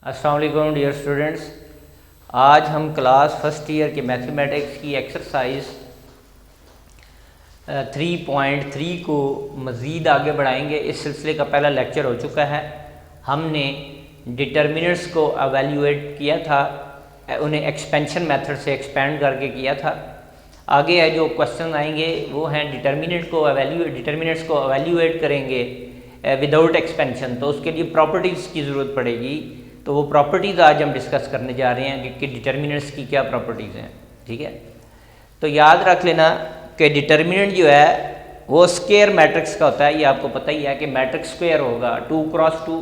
अस्सलाम वालेकुम dear students. आज हम क्लास फर्स्ट ईयर के मैथमेटिक्स की एक्सरसाइज 3.3 को मज़ीद आगे बढ़ाएंगे। इस सिलसिले का पहला लेक्चर हो चुका है। हमने डिटर्मिनेंट्स को एवेल्यूएट किया था, उन्हें एक्सपेंशन मेथड से एक्सपेंड करके किया था। आगे है जो क्वेश्चन आएंगे वो हैं डिटर्मिनेंट्स को एवेल्यूएट करेंगे विदाउट एक्सपेंशन, तो उसके लिए प्रॉपर्टीज़ की ज़रूरत पड़ेगी। तो वो प्रॉपर्टीज़ आज हम डिस्कस करने जा रहे हैं कि डिटर्मिनेंट्स की क्या प्रॉपर्टीज़ हैं। ठीक है, तो याद रख लेना कि डिटर्मिनेंट जो है वो स्क्वायर मैट्रिक्स का होता है। ये आपको पता ही है कि मैट्रिक्स स्क्वायर होगा 2x2,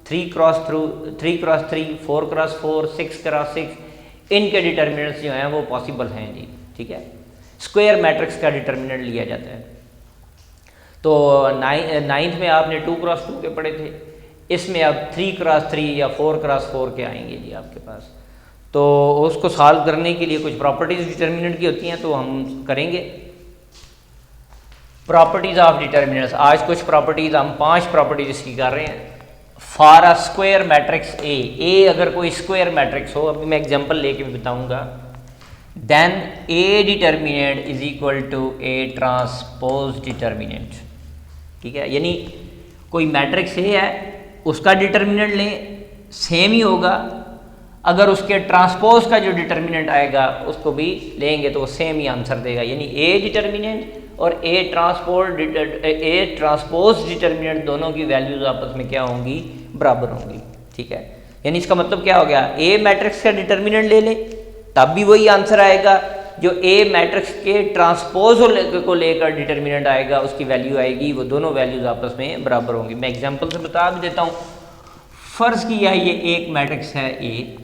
3x3, 4x4, 6x6, इनके डिटर्मिनेंट्स जो हैं वो पॉसिबल हैं जी। ठीक है, स्क्वायर मैट्रिक्स का डिटर्मिनेंट लिया जाता है। तो नाइन्थ में आपने 2x2 के पढ़े थे, इसमें अब 3x3 या 4x4 के आएंगे जी आपके पास। तो उसको सॉल्व करने के लिए कुछ प्रॉपर्टीज़ डिटर्मिनेंट की होती हैं, तो हम करेंगे प्रॉपर्टीज़ ऑफ डिटर्मिनेंट्स। आज कुछ प्रॉपर्टीज़, हम 5 प्रॉपर्टीज़ इसकी कर रहे हैं। For a square matrix A अगर कोई स्क्वायर मैट्रिक्स हो, अभी मैं एग्जांपल लेके भी बताऊंगा, then A determinant is equal to A transpose determinant. ठीक है, यानी कोई मैट्रिक्स ए है, उसका डिटर्मिनेंट लें, सेम ही होगा। अगर उसके ट्रांसपोज का जो डिटर्मिनेंट आएगा उसको भी लेंगे तो वो सेम ही आंसर देगा। यानी ए डिटर्मिनेंट और ए ट्रांसपोज डिटर्मिनेंट दोनों की वैल्यूज आपस में क्या होंगी, बराबर होंगी। ठीक है, यानी इसका मतलब क्या हो गया, ए मैट्रिक्स का डिटर्मिनेंट ले लें तब भी वही आंसर आएगा, जो ए मैट्रिक्स के ट्रांसपोज को लेकर डिटर्मिनेंट आएगा उसकी वैल्यू आएगी, वो दोनों वैल्यूज आपस में बराबर होंगी। मैं एग्जांपल से बता भी देता हूँ। फर्ज किया ये एक मैट्रिक्स है ए,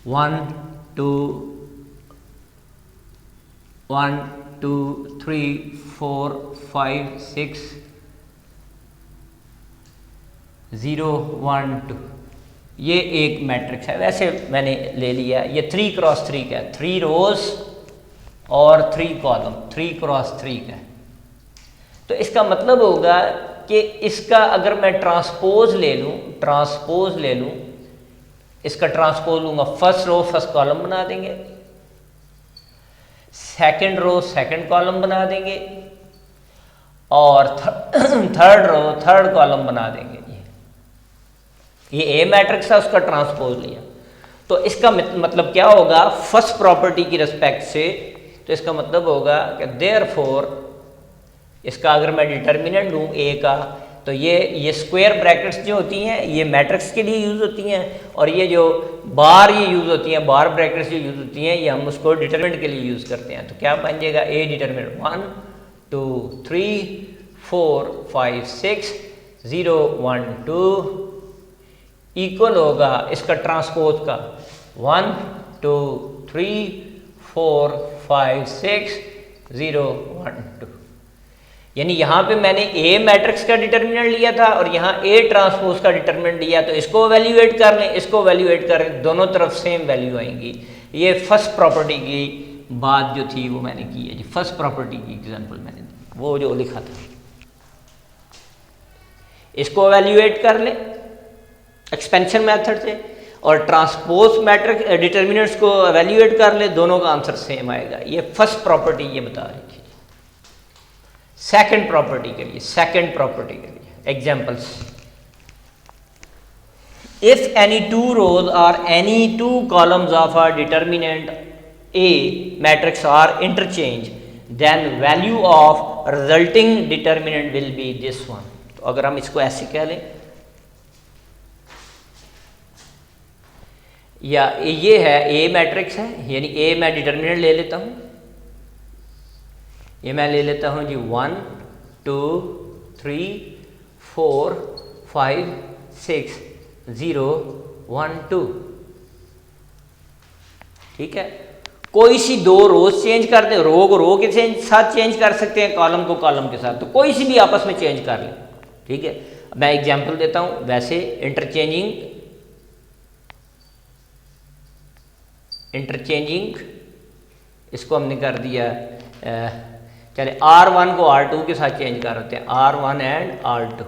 1 2 3 4 5 6 0 1 2, ये एक मैट्रिक्स है। वैसे मैंने ले लिया, ये 3x3 का है, 3 रोज और 3 कॉलम, 3x3 का है। तो इसका मतलब होगा कि इसका अगर मैं ट्रांसपोज ले लूँ, इसका ट्रांसपोज लूँगा, फर्स्ट रो फर्स्ट कॉलम बना देंगे, सेकंड रो सेकंड कॉलम बना देंगे, और थर्ड रो थर्ड कॉलम बना देंगे। ये ए मैट्रिक्स है, उसका ट्रांसपोज लिया। तो इसका मतलब क्या होगा, फर्स्ट प्रॉपर्टी की रिस्पेक्ट से, तो इसका मतलब होगा कि देयरफॉर इसका अगर मैं डिटर्मिनेंट लूँ ए का, तो ये स्क्वायर ब्रैकेट्स जो होती हैं ये मैट्रिक्स के लिए यूज़ होती हैं, और ये जो बार ये यूज़ होती हैं, बार ब्रैकेट्स जो यूज़ होती हैं, ये हम उसको डिटर्मिनेंट के लिए यूज़ करते हैं। तो क्या बन जाएगा, ए डिटर्मिनेंट 1 2 3 4 5 6 0 1 2 इक्वल होगा इसका ट्रांसपोज का 1 2 3 4 5 6 0 1 2। यानी यहाँ पे मैंने ए मैट्रिक्स का डिटर्मिनेंट लिया था और यहाँ ए ट्रांसपोज का डिटर्मिनेंट लिया, तो इसको वैल्यूएट कर लें, इसको वैल्यूएट करें, दोनों तरफ सेम वैल्यू आएंगी। ये फर्स्ट प्रॉपर्टी की बात जो थी वो मैंने की है जी। फर्स्ट प्रॉपर्टी की एग्जांपल मैंने वो जो लिखा था, इसको वैल्यूएट कर लें एक्सपेंशन मेथड से, और ट्रांसपोज मैट्रिक्स डिटर्मिनेंट्स को एवेल्यूएट कर ले, दोनों का आंसर सेम आएगा। ये फर्स्ट प्रॉपर्टी ये बता रही थी। सेकंड प्रॉपर्टी के लिए एग्जांपल्स, इफ एनी 2 रोज और any 2 columns of a determinant A matrix are interchange, then value of resulting determinant will be this one. तो अगर हम इसको ऐसे कह लें, या ये है ए मैट्रिक्स है, यानी ए मैं डिटर्मिनेंट ले लेता हूँ, ये मैं ले लेता हूँ जी 1 2 3 4 5 6 0 1 2। ठीक है, कोई सी 2 रोज चेंज कर दे, रो को रो के साथ चेंज कर सकते हैं, कॉलम को कॉलम के साथ, तो कोई सी भी आपस में चेंज कर लें। ठीक है, मैं एग्जांपल देता हूँ। वैसे इंटरचेंजिंग इसको हमने कर दिया, चले R1 को R2 के साथ चेंज कर देते हैं, R1 एंड R2।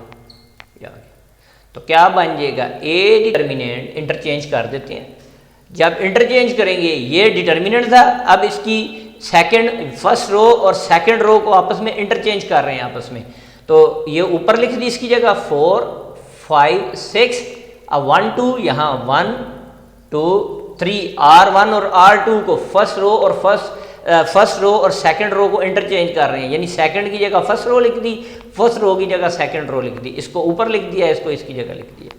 तो क्या बन जाएगा, ए डिटर्मिनेंट, इंटरचेंज कर देते हैं। जब इंटरचेंज करेंगे, ये डिटर्मिनेंट था, अब इसकी फर्स्ट रो और सेकंड रो को आपस में इंटरचेंज कर रहे हैं आपस में। तो ये ऊपर लिख दी इसकी जगह 4 5 6, अब 1 2 यहाँ 1 2 3, R1 और R2 को फर्स्ट रो और सेकंड रो को इंटरचेंज कर रहे हैं, यानी सेकंड की जगह फर्स्ट रो लिख दी, फर्स्ट रो की जगह सेकंड रो लिख दी, इसको ऊपर लिख दिया, इसको इसकी जगह लिख दिया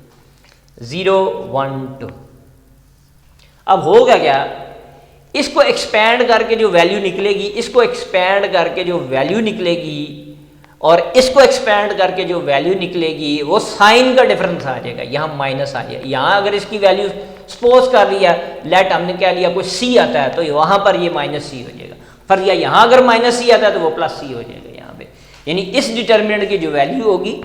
0 1 2। अब होगा क्या, इसको एक्सपैंड करके जो वैल्यू निकलेगी, इसको एक्सपैंड करके जो वैल्यू निकलेगी और इसको एक्सपैंड करके जो वैल्यू निकलेगी, वो साइन का डिफरेंस आ जाएगा, यहाँ माइनस आ जाएगा। यहाँ अगर इसकी वैल्यू सपोज कर लिया, लेट हमने क्या लिया, कोई सी आता है, तो वहाँ पर ये माइनस सी हो जाएगा। पर या यहाँ अगर माइनस सी आता है तो वो प्लस सी हो जाएगा यहाँ पे। यानी इस डिटर्मिनेंट की जो वैल्यू होगी,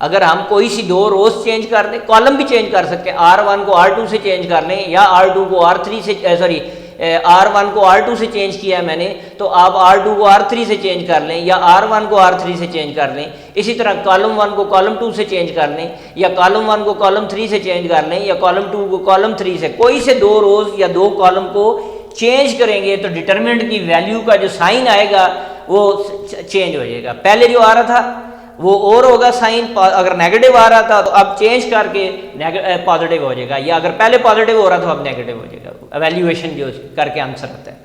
अगर हम कोई सी दो रोज चेंज कर दें, कॉलम भी चेंज कर सकते हैं, R1 को R2 से चेंज कर लें, या R2 को R3 से R1 को R2 से चेंज किया है मैंने, तो आप R2 को R3 से चेंज कर लें, या R1 को R3 से चेंज कर लें। इसी तरह कॉलम 1 को कॉलम 2 से चेंज कर लें, या कॉलम 1 को कॉलम 3 से चेंज कर लें, या कॉलम 2 को कॉलम 3 से, कोई से दो रोज या दो कॉलम को चेंज करेंगे तो डिटर्मिनेंट की वैल्यू का जो साइन आएगा वो चेंज हो जाएगा। पहले जो आ रहा था वो और होगा साइन, अगर नेगेटिव आ रहा था तो अब चेंज करके पॉजिटिव हो जाएगा, या अगर पहले पॉजिटिव हो रहा था तो अब नेगेटिव हो जाएगा। एवेल्यूएशन जो करके आंसर होता है।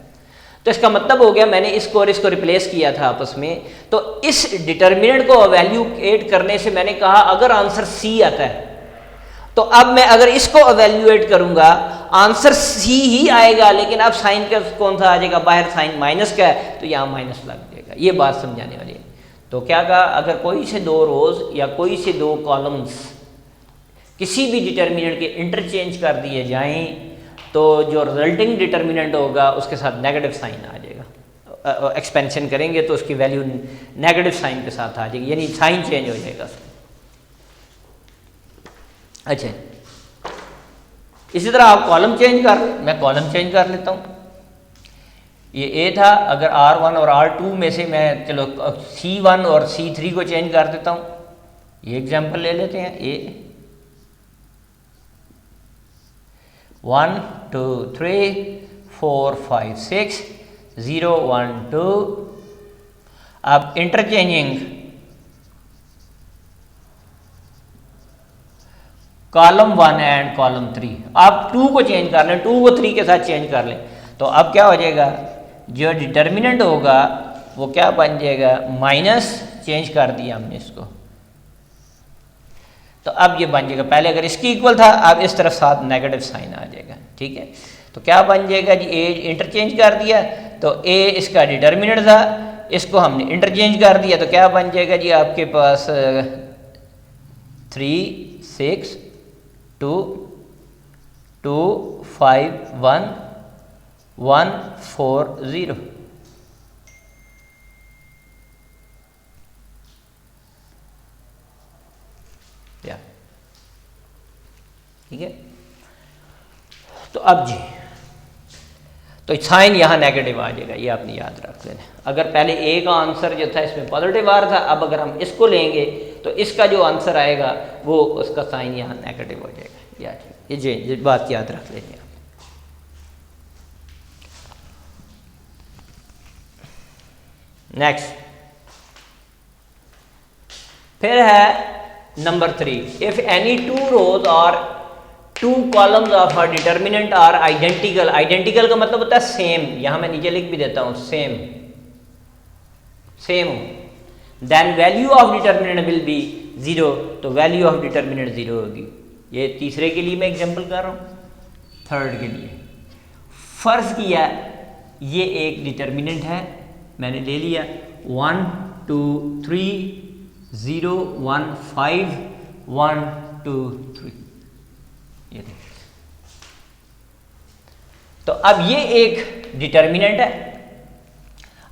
तो इसका मतलब हो गया, मैंने इसको और इसको रिप्लेस किया था आपस में, तो इस डिटर्मिनेंट को एवेल्यूएट करने से मैंने कहा अगर आंसर सी आता है तो अब मैं अगर इसको एवेल्यूएट करूंगा आंसर सी ही आएगा, लेकिन अब साइन का कौन सा आ जाएगा, बाहर साइन माइनस का है तो यहाँ माइनस लग जाएगा। ये बात समझाने वाली है। तो क्या कहा, अगर कोई से दो रोज या कोई से दो कॉलम्स किसी भी डिटर्मिनेंट के इंटरचेंज कर दिए जाएं तो जो रिजल्टिंग डिटर्मिनेंट होगा उसके साथ नेगेटिव साइन आ जाएगा। एक्सपेंशन करेंगे तो उसकी वैल्यू नेगेटिव साइन के साथ आ जाएगी, यानी साइन चेंज हो जाएगा। अच्छा, इसी तरह आप कॉलम चेंज कर लें, मैं कॉलम चेंज कर लेता हूँ। ये ए था, अगर R1 और R2 में से मैं चलो C1 और C3 को चेंज कर देता हूँ। ये एग्जांपल ले लेते हैं, ए 1 2 3 4 5 6 0 1 2। अब इंटरचेंजिंग कॉलम 1 एंड कॉलम 3, आप 2 को चेंज कर लें, 2 को 3 के साथ चेंज कर लें, तो अब क्या हो जाएगा, जो डिटर्मिनेंट होगा वो क्या बन जाएगा, माइनस, चेंज कर दिया हमने इसको, तो अब ये बन जाएगा, पहले अगर इसकी इक्वल था अब इस तरफ साथ नेगेटिव साइन आ जाएगा। ठीक है, तो क्या बन जाएगा जी, ए इंटरचेंज कर दिया तो ए इसका डिटर्मिनेंट था, इसको हमने इंटरचेंज कर दिया तो क्या बन जाएगा जी, आपके पास 3 6 2 2 5 1 1 4 0। ठीक है, तो अब जी तो साइन यहाँ नेगेटिव आ जाएगा, ये आपने याद रख लेना। अगर पहले ए का आंसर जो था इसमें पॉजिटिव आ रहा था, अब अगर हम इसको लेंगे तो इसका जो आंसर आएगा वो उसका साइन यहाँ नेगेटिव हो जाएगा। याद, ये बात याद रख लेंगे। नेक्स्ट फिर है number 3, if any two rows और two columns of a determinant are identical. Identical का मतलब होता है सेम, यहां मैं नीचे लिख भी देता हूं, सेम सेम हो, then value of determinant will be 0, तो वैल्यू ऑफ डिटर्मिनेंट 0 होगी। ये तीसरे के लिए मैं एग्जांपल कर रहा हूं। थर्ड के लिए फर्ज किया ये एक डिटर्मिनेंट है, मैंने ले लिया 1 2 3 0 1 5 1 2 3, ये देखिए। तो अब ये एक डिटर्मिनेंट है,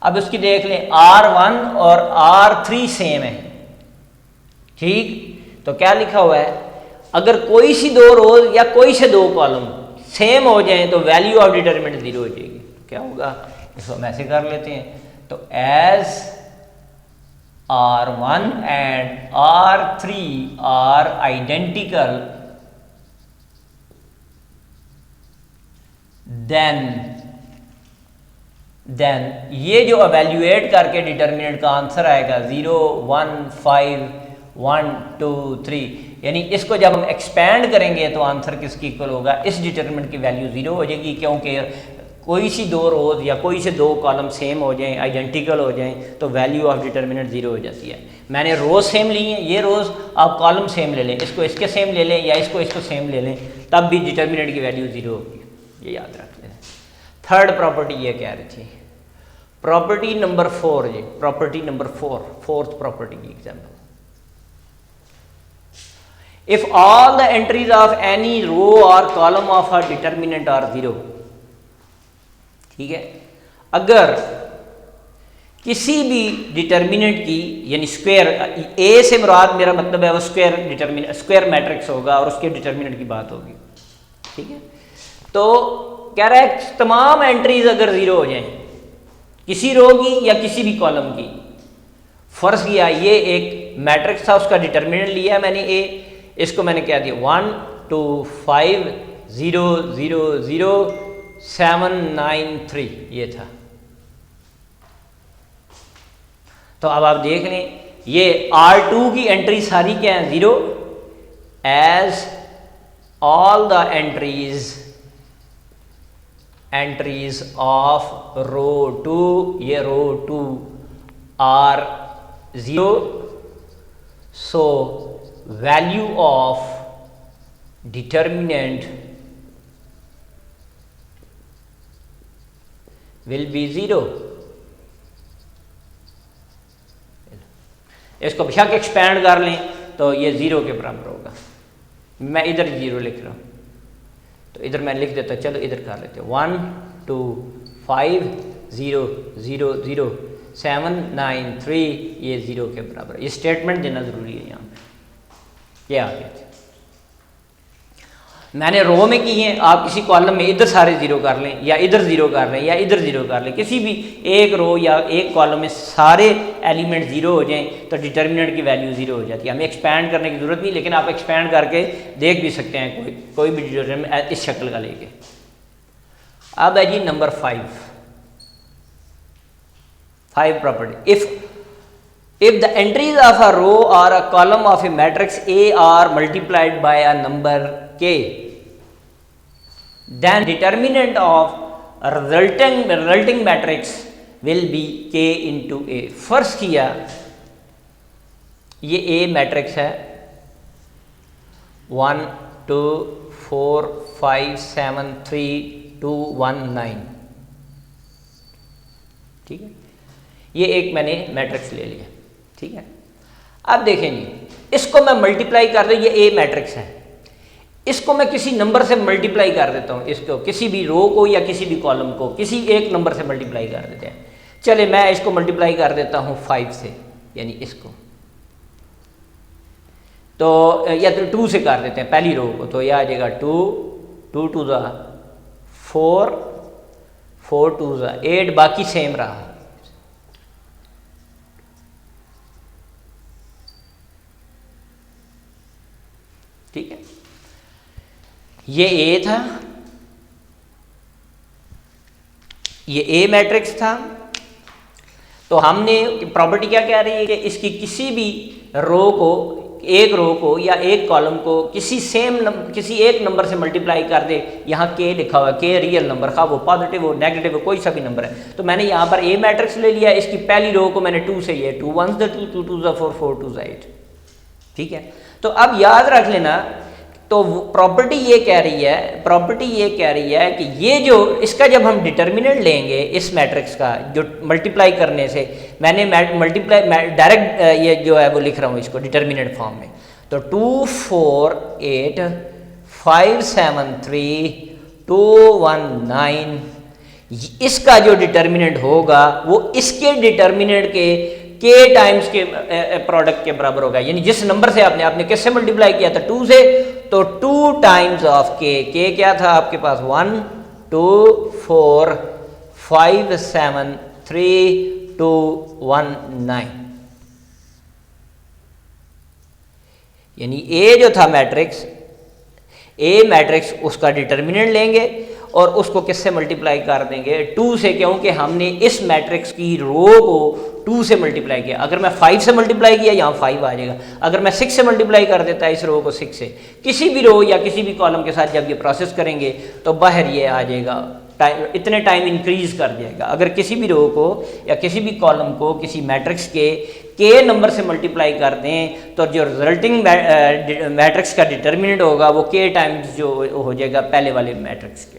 अब उसकी देख लें R1 और R3 सेम है। ठीक, तो क्या लिखा हुआ है, अगर कोई सी दो रोज या कोई से दो कॉलम सेम हो जाएं तो वैल्यू ऑफ डिटर्मिनेंट 0 हो जाएगी। क्या होगा, इसको हम ऐसे कर लेते हैं, तो as R1 and R3 are identical, then ये जो एवेल्यूएट करके डिटर्मिनेंट का आंसर आएगा 0 1 5 1 2 3, यानी इसको जब हम एक्सपैंड करेंगे तो आंसर किसकी इक्वल होगा, इस डिटर्मिनेंट की वैल्यू 0 हो जाएगी, क्योंकि कोई सी दो रोज या कोई से दो कॉलम सेम हो जाएं, आइडेंटिकल हो जाएं, तो वैल्यू ऑफ डिटर्मिनेंट 0 हो जाती है। मैंने रोज सेम ली हैं, ये रोज आप कॉलम सेम ले लें, इसको इसके सेम ले लें या इसको सेम ले लें, तब भी डिटर्मिनेंट की वैल्यू 0 होगी, ये याद रख लें। थर्ड प्रॉपर्टी ये कह रही थी, प्रॉपर्टी नंबर 4, ये प्रॉपर्टी नंबर 4, फोर्थ प्रॉपर्टी की example. If all the entries of any row और column of a determinant are 0, ठीक है, अगर किसी भी डिटर्मिनेंट की, यानी स्क्वायर, ए से मुराद मेरा मतलब है वो स्क्वायर मैट्रिक्स होगा और उसके डिटर्मिनेंट की बात होगी, ठीक है। तो कह रहा है तमाम एंट्रीज अगर 0 हो जाएं किसी रो की या किसी भी कॉलम की, फर्ज किया ये एक मैट्रिक्स था, उसका डिटर्मिनेंट लिया मैंने ए, इसको मैंने क्या दिया 1 2 5 0 0 0 7 9 3, ये था। तो अब आप देख लें ये R2 की एंट्री सारी क्या है 0, as all the entries of row 2, ये row 2 are 0, so value of determinant will be 0। इसको बेशक एक्सपैंड कर लें तो ये 0 के बराबर होगा। मैं इधर 0 लिख रहा हूँ, तो इधर मैं लिख देता, चलो इधर कर लेते हैं 1 2 5 0 0 0 7 9 3, ये 0 के बराबर। ये स्टेटमेंट देना ज़रूरी है यहाँ पे। ये आ गया, मैंने रो में की हैं, आप किसी कॉलम में इधर सारे 0 कर लें या इधर 0 कर लें या इधर 0 कर लें, किसी भी एक रो या एक कॉलम में सारे एलिमेंट 0 हो जाएं तो डिटर्मिनेंट की वैल्यू 0 हो जाती है। हमें एक्सपैंड करने की ज़रूरत नहीं, लेकिन आप एक्सपैंड करके देख भी सकते हैं कोई भी डिटर्मिनेंट इस शक्ल का लेके। अब है जी number 5 property. If the entries of a row और a column of a matrix A are multiplied by a number k, then determinant of resulting matrix will be k into a। फर्ज किया ये a मैट्रिक्स है 1 2 4 5 7 3 2 1 9, ठीक है, ये एक मैंने मैट्रिक्स ले लिया, ठीक है। अब देखें जी, इसको मैं मल्टीप्लाई कर दूं, ये a मैट्रिक्स है, इसको मैं किसी नंबर से मल्टीप्लाई कर देता हूँ, इसको किसी भी रो को या किसी भी कॉलम को किसी एक नंबर से मल्टीप्लाई कर देते हैं। चले मैं इसको मल्टीप्लाई कर देता हूँ 5 से, यानी इसको, तो या तो 2 से कर देते हैं पहली रो को, तो यह आ जाएगा 2 2 2 4 4 2 8, बाकी सेम रहा, ठीक है। ये ए था, ये ए मैट्रिक्स था, तो हमने प्रॉपर्टी क्या कह रही है कि इसकी किसी भी रो को, एक रो को या एक कॉलम को किसी एक नंबर से मल्टीप्लाई कर दे। यहाँ के लिखा हुआ है, के रियल नंबर, खा वो पॉजिटिव हो नेगेटिव हो, कोई सा भी नंबर है। तो मैंने यहाँ पर ए मैट्रिक्स ले लिया, इसकी पहली रो को मैंने 2 से लिया, 2 1 2 2 2 4 4 2 8, ठीक है। तो अब याद रख लेना, तो प्रॉपर्टी ये कह रही है कि ये जो इसका जब हम डिटर्मिनेंट लेंगे इस मैट्रिक्स का, जो मल्टीप्लाई करने से मैंने मल्टीप्लाई डायरेक्ट ये जो है वो लिख रहा हूँ इसको डिटर्मिनेंट फॉर्म में, तो 2 4 8 5 7 3 2 1 9, इसका जो डिटर्मिनेंट होगा वो इसके डिटर्मिनेंट के टाइम्स के प्रोडक्ट के बराबर होगा। यानी जिस नंबर से आपने किससे मल्टीप्लाई किया था 2 से, तो 2 टाइम्स ऑफ के क्या था आपके पास 1 2 4 5 7 3 2 1 9, यानी ए जो था मैट्रिक्स, ए मैट्रिक्स उसका डिटर्मिनेंट लेंगे और उसको किससे मल्टीप्लाई कर देंगे 2 से, क्योंकि हमने इस मैट्रिक्स की रो को 2 से मल्टीप्लाई किया। अगर मैं 5 से मल्टीप्लाई किया यहाँ 5 आ जाएगा, अगर मैं 6 से मल्टीप्लाई कर देता है इस रो को 6 से, किसी भी रो या किसी भी कॉलम के साथ जब ये प्रोसेस करेंगे तो बाहर ये आ जाएगा, टाइम इतने टाइम इंक्रीज कर जाएगा। अगर किसी भी रो को या किसी भी कॉलम को किसी मैट्रिक्स के नंबर से मल्टीप्लाई कर दें तो जो रिजल्टिंग मैट्रिक्स का डिटर्मिनेंट होगा वो के टाइम्स जो हो जाएगा पहले वाले मैट्रिक्स के,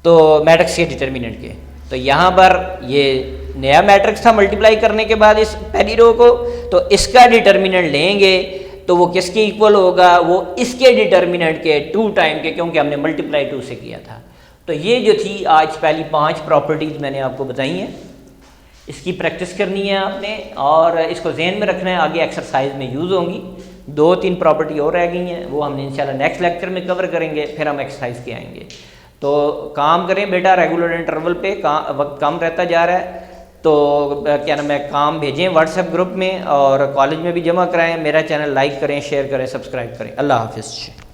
तो मैट्रिक्स के डिटर्मिनेंट के। तो यहाँ पर ये नया मैट्रिक्स था मल्टीप्लाई करने के बाद इस पहली रो को, तो इसका डिटर्मिनेंट लेंगे तो वो किसके इक्वल होगा, वो इसके डिटर्मिनेंट के 2 टाइम के, क्योंकि हमने मल्टीप्लाई 2 से किया था। तो ये जो थी आज पहली 5 प्रॉपर्टीज़ मैंने आपको बताई हैं, इसकी प्रैक्टिस करनी है आपने और इसको जहन में रखना है, आगे एक्सरसाइज में यूज़ होंगी। 2-3 प्रॉपर्टी और रह गई हैं, वो हमने इंशाल्लाह नेक्स्ट लेक्चर में कवर करेंगे, फिर हम एक्सरसाइज के आएंगे। तो काम करें बेटा, रेगुलर इंटरवल पे वक्त कम रहता जा रहा है, तो क्या नाम है, काम भेजें व्हाट्सएप ग्रुप में और कॉलेज में भी जमा कराएं। मेरा चैनल लाइक करें, शेयर करें, सब्सक्राइब करें। अल्लाह हाफिज़।